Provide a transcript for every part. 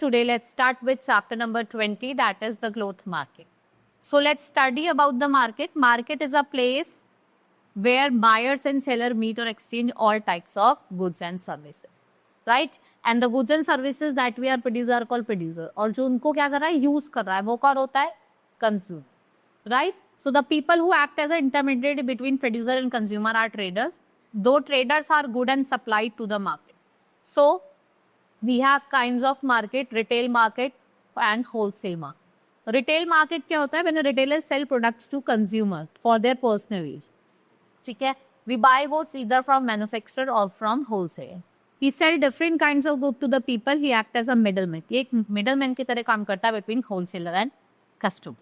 today let's start with chapter number 20, that is the cloth market. So let's study about the market. Market is a place where buyers and seller meet or exchange all types of goods and services, right? And the goods and services that we are producer are called producer. और जो उनको क्या कर रहा है, use कर रहा है, वो कौन होता है? Consumer, right? So the people who act as an intermediary between producer and consumer are traders. Though traders are good and supplied to the market. So we have kinds of market, retail market and wholesale market. Retail market क्या होता है? When a retailer sell products to consumer for their personal use. ठीक है? We buy goods either from manufacturer or from wholesale. He sell different kinds of goods to the people. He act as a middleman. ये एक middleman की तरह काम करता है between wholesaler and customer.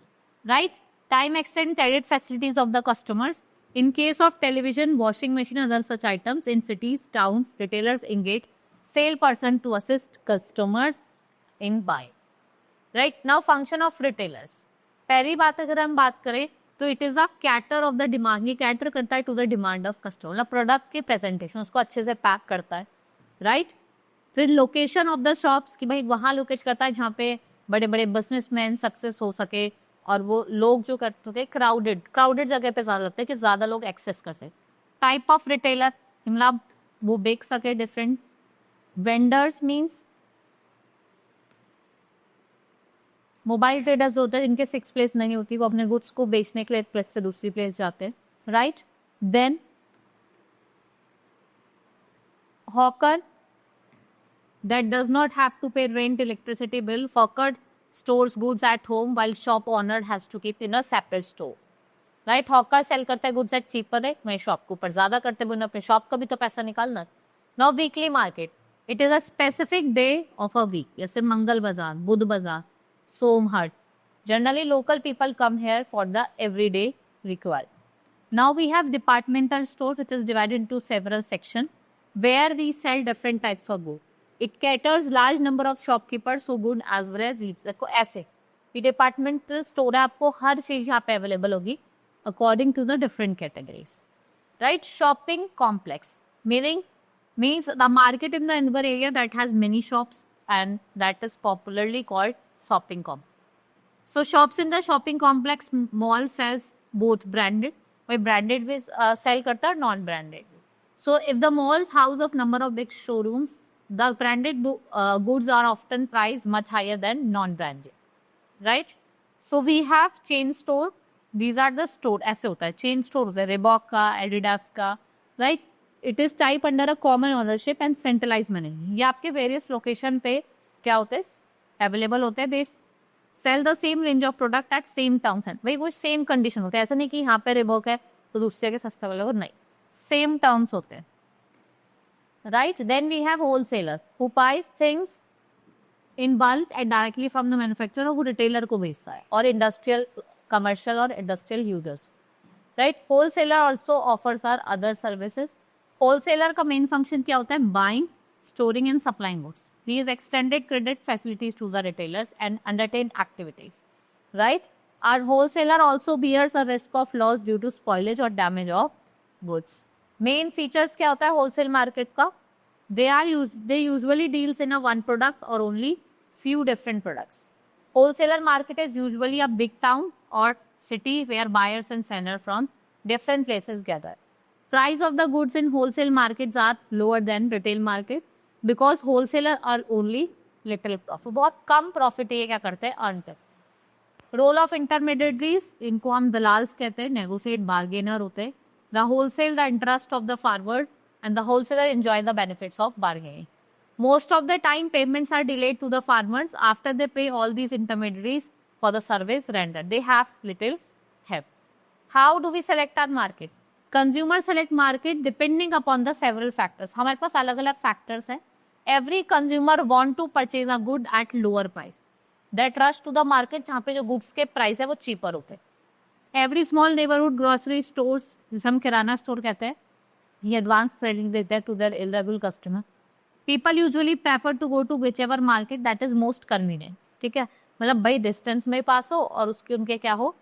Right? Time extend credit facilities of the customers. In case of television, washing machine, other such items in cities, towns, retailers engage salesperson to assist customers in buying. Right? Now function of retailers. पहली बात अगर हम बात करें तो it is a cater of the demand. ये cater करता है to the demand of customer. मतलब प्रोडक्ट के प्रेजेंटेशन उसको अच्छे से पैक करता है. राइट? फिर लोकेशन ऑफ द शॉप्स कि भाई वहाँ लोकेट करता है जहाँ पे बड़े बड़े बिजनेसमैन सक्सेस हो सके और वो लोग जो करते थे क्राउडेड जगह पे ज़्यादा लगता है कि ज़्यादा लोग एक्सेस कर सके. टाइप ऑफ रिटेलर मतलब वो बेच सके different. Vendors means mobile traders होते हैं जिनके फिक्स प्लेस नहीं होती, वो अपने गुड्स को बेचने के लिए एक प्लेस से दूसरी प्लेस जाते हैं. Right? Then hawker that does not have to pay rent, electricity bill. Hawker stores goods at home while shop owner has to keep in a separate store. Right? Hawker sell करता है goods at cheaper rate. मैं shop के ऊपर ज़्यादा करते हैं, अपने shop का भी तो पैसा निकालना. Now weekly market. It is a specific day of a week. जैसे मंगल बाजार, बुध बाजार, सोमहाट. Generally local people come here for the everyday required. Now we have departmental store which is divided into several sections where we sell different types of goods. It caters large number of shopkeepers so good as well as देखो ऐसे ये departmental store है, आपको हर चीज यहाँ पे available होगी according to the different categories. Right? Shopping complex means the market in the urban area that has many shops and that is popularly called shopping complex. So shops in the shopping complex mall sells both branded, वही branded भी sell करता है non branded. So if the malls house of number of big showrooms, the branded goods are often priced much higher than non-branded, right? So we have chain store. These are the store. ऐसे होता है chain store होता है Reebok का, Adidas का, right? It is type under a common ownership and centralized management. ये आपके various location पे क्या होते हैं available होते हैं. They sell the same range of product at same towns. वही वो same condition होते हैं. ऐसा नहीं कि यहाँ पे Reebok है तो दूसरे के सस्ता वाला हो, नहीं. Same towns होते हैं. Right? Then we have wholesaler who buys things in bulk and directly from the manufacturer, who retailer को बेचता है, और industrial, commercial और industrial users. Right? Wholesaler also offers our other services. Wholesaler का main function क्या होता है? Buying, storing and supplying goods. He has extended credit facilities to the retailers and undertake activities. Right? Our wholesaler also bears a risk of loss due to spoilage or damage of goods. Main features क्या होता है wholesale market का? They usually deals in a one product और only few different products. Wholesaler market is usually a big town और city where buyers and seller from different places gather. Price of the goods in wholesale markets are lower than retail market because wholesaler are only little profit. बहुत कम profit ये क्या करते हैं earn करते. Role of intermediaries, इनको हम दलाल्स कहते हैं, नेगोशिएट बार्गेनर होते हैं. The wholesale the interest of the farmer and the wholesaler enjoy the benefits of bargaining. Most of the time payments are delayed to the farmers after they pay all these intermediaries for the service rendered. They have little help. How do we select our market? Consumer select market depending upon the several factors. हमारे पास अलग अलग factors हैं. Every consumer want to purchase a good at lower price. That rush to the market जहाँ पे जो goods के price है वो cheaper होते हैं. Every small neighbourhood grocery stores, जिसे हम किराना स्टोर कहते हैं, ये एडवांस क्रेडिट देते हैं to their eligible customer. People usually prefer to go to whichever market that is most convenient. ठीक है? मतलब भाई डिस्टेंस में पास हो और उसके उनके क्या हो,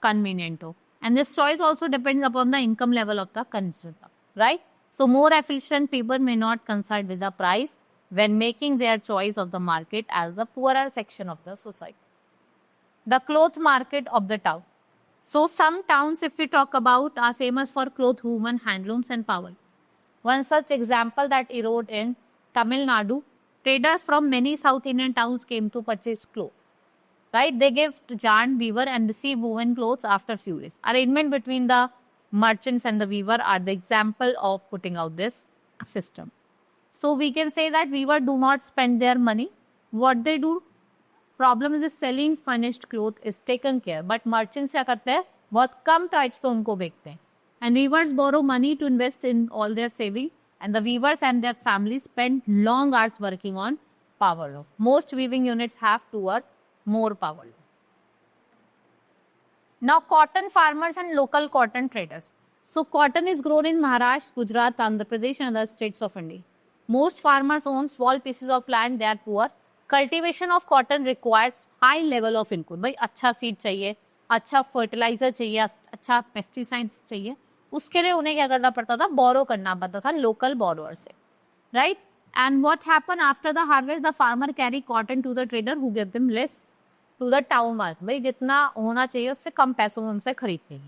कन्वीनियंट हो. And this choice also depends upon the income level of the consumer. Right? So more efficient people may not concern with the price when making their choice of the market as the poorer section of the society. The cloth market of the town. So some towns, if we talk about, are famous for cloth, woven, handlooms and power. One such example that arose in Tamil Nadu, traders from many South Indian towns came to purchase clothes. Right? They give yarn, weaver and receive woven clothes after few days. Arrangement between the merchants and the weaver are the example of putting out this system. So we can say that weaver do not spend their money. What they do, problem is selling furnished cloth is taken care, but merchants क्या करते हैं, बहुत कम price पे उनको बेचते हैं. And weavers borrow money to invest in all their saving and the weavers and their family spend long hours working on power loom. Most weaving units have to work more power loom. Now cotton farmers and local cotton traders. So cotton is grown in Maharashtra, Gujarat, Andhra Pradesh and other states of India. Most farmers own small pieces of land, they are poor. Cultivation of cotton requires high level of input. भाई अच्छा seed चाहिए, अच्छा fertiliser चाहिए, अच्छा pesticides चाहिए. उसके लिए उन्हें क्या करना पड़ता था, बोरो करना पड़ता था लोकल बोरोअर से, right. And what happen after the harvest, the farmer carry cotton to the trader who give them less to the town market. भाई जितना होना चाहिए उससे कम पैसों में उनसे खरीदते.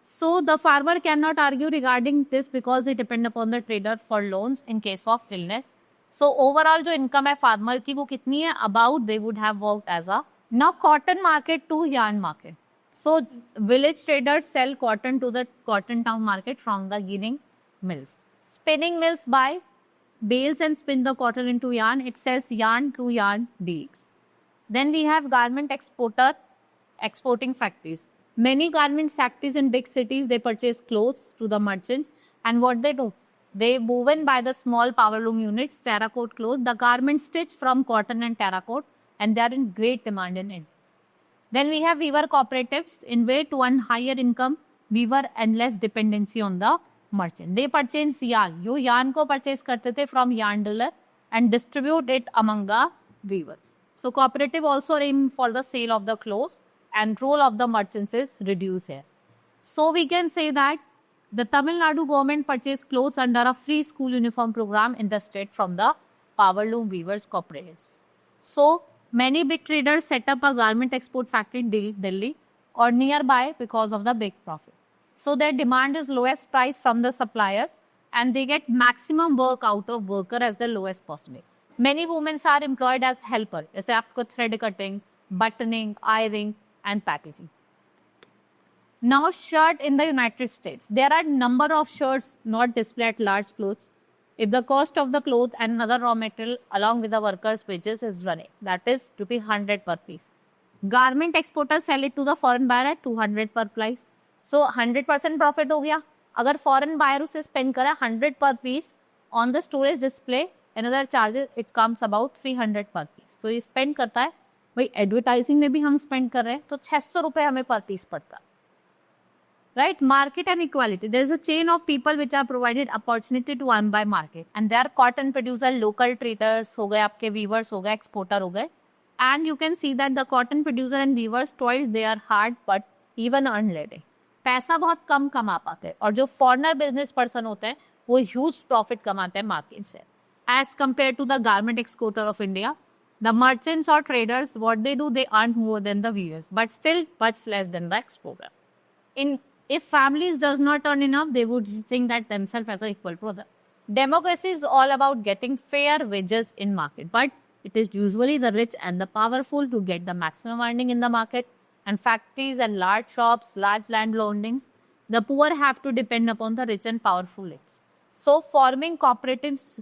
So the farmer cannot argue regarding this because they depend upon the trader for loans in case of illness. So overall जो income है farmer की वो कितनी है, about they would have worked as a. Now cotton market to yarn market. So village traders sell cotton to the cotton town market from the ginning mills. Spinning mills buy bales and spin the cotton into yarn. It sells yarn to yarn deals. Then we have garment exporter exporting factories. Many garment factories in big cities, they purchase clothes to the merchants. And what they do? They woven by the small power loom units, terracotta cloth. The garments stitched from cotton and terracotta, and they are in great demand in India. Then we have weaver cooperatives in way to earn higher income, weaver and less dependency on the merchant. They purchase yarn. Yo yarn को purchase करते थे from yarn dealer and distribute it among the weavers. So cooperative also aim for the sale of the clothes and role of the merchants is reduced here. So we can say that the Tamil Nadu government purchased clothes under a free school uniform program in the state from the power loom weavers cooperatives. So many big traders set up a garment export factory in Delhi or nearby because of the big profit. So their demand is lowest price from the suppliers and they get maximum work out of worker as the lowest possible. Many women are employed as helper, जैसे आपको thread cutting, buttoning, ironing and packaging. Now shirt in the United States. There are number of shirts not displayed at large clothes. If the cost of the cloth and another raw material along with the workers' wages is running, that is ₹100 per piece. Garment exporters sell it to the foreign buyer at 200 per piece. So 100% profit हो गया. अगर foreign buyer उसे spend करा 100 per piece on the storage display, another charges it comes about 300 per piece. तो ये spend करता है. भाई एडवर्टाइजिंग में भी हम स्पेंड कर रहे हैं तो 600 रुपए हमें पर पीस पड़ता है, right. Market and equality. There is a chain of people which are provided opportunity to earn by market and they are cotton producer, local traders हो गए, आपके वीवर्स हो गए, एक्सपोर्टर हो गए. And you can see that the cotton producer and weavers toils they are hard but even earn late. पैसा बहुत कम कमा पाते हैं और जो फॉरनर बिजनेस पर्सन होते हैं वो ह्यूज प्रॉफिट कमाते हैं मार्केट से as compare to the garment exporter of India. The merchants or traders, what they do, they earn more than the weavers, but still much less than the exporter. If families does not earn enough, they would think that themselves as an equal to other. Democracy is all about getting fair wages in market, but it is usually the rich and the powerful to get the maximum earning in the market. And factories and large shops, large land holdings, the poor have to depend upon the rich and powerful. So forming cooperatives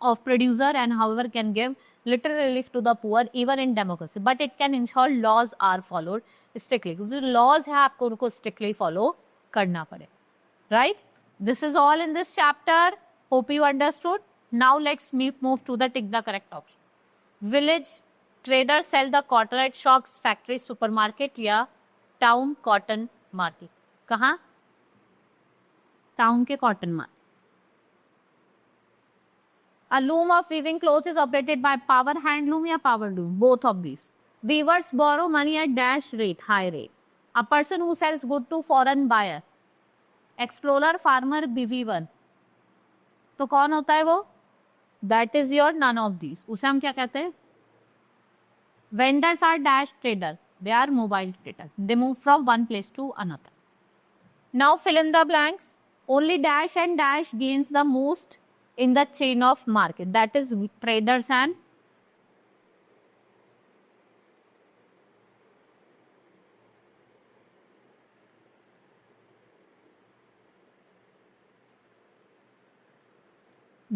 of producer and however can give little relief to the poor even in democracy, but it can ensure laws are followed strictly. क्योंकि laws है आपको उनको strictly follow करना पड़े, right? This is all in this chapter. Hope you understood. Now let's move to the tick the correct option. Village traders sell the cotton at shops, factory, supermarket या town cotton market. कहाँ? Town के cotton market. A loom of weaving clothes is operated by power hand loom या power loom, both of these. Weavers borrow money at dash rate, high rate. A person who sells good to foreign buyer. Explorer, farmer, weaver. तो कौन होता है वो? That is your none of these, उसे हम क्या कहते हैं? Vendors are dash trader, they are mobile trader, they move from one place to another. Now fill in the blanks. Only dash and dash gains the most in the chain of market. That is traders and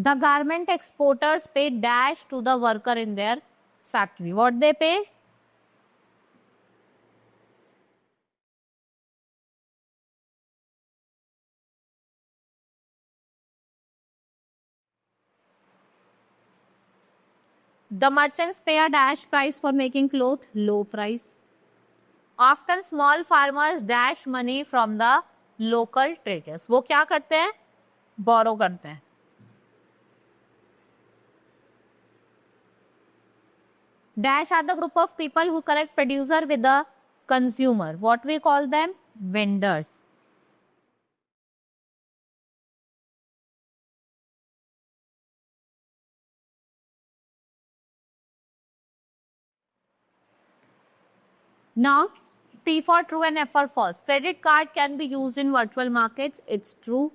the garment exporters pay dash to the worker in their factory. What they pay? The merchants pay a dash price for making cloth, low price. Often small farmers dash money from the local traders. वो क्या करते हैं? Borrow करते हैं. Dash are the group of people who connect producer with the consumer. What we call them? Vendors. Now, P for true and F for false. Credit card can be used in virtual markets. It's true.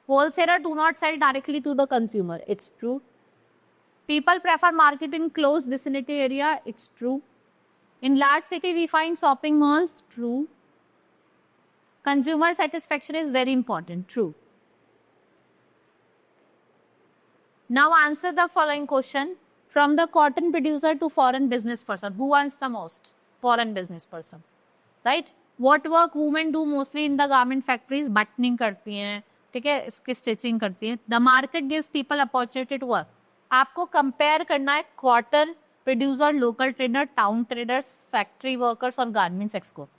Wholesaler do not sell directly to the consumer. It's true. People prefer market in close vicinity area. It's true. In large city, we find shopping malls. True. Consumer satisfaction is very important. True. Now answer the following question. From the cotton producer to foreign business person, who earns the most? Foreign business person. Right? What work women do mostly in the garment factories? Buttoning करती हैं, ठीक है, इसकी stitching करती हैं. The market gives people opportunity to work. आपको compare करना है cotton producer, local trader, town traders, factory workers और garments export.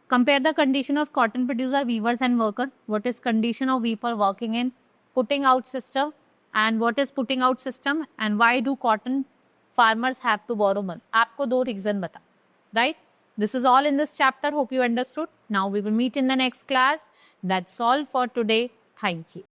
Compare the condition of cotton producer, weavers and worker. What is condition of weaver working in putting out system, and what is putting out system, and why do cotton farmers have to borrow money? आपको दो reason बता, right? This is all in this chapter. Hope you understood. Now we will meet in the next class. That's all for today. Thank you.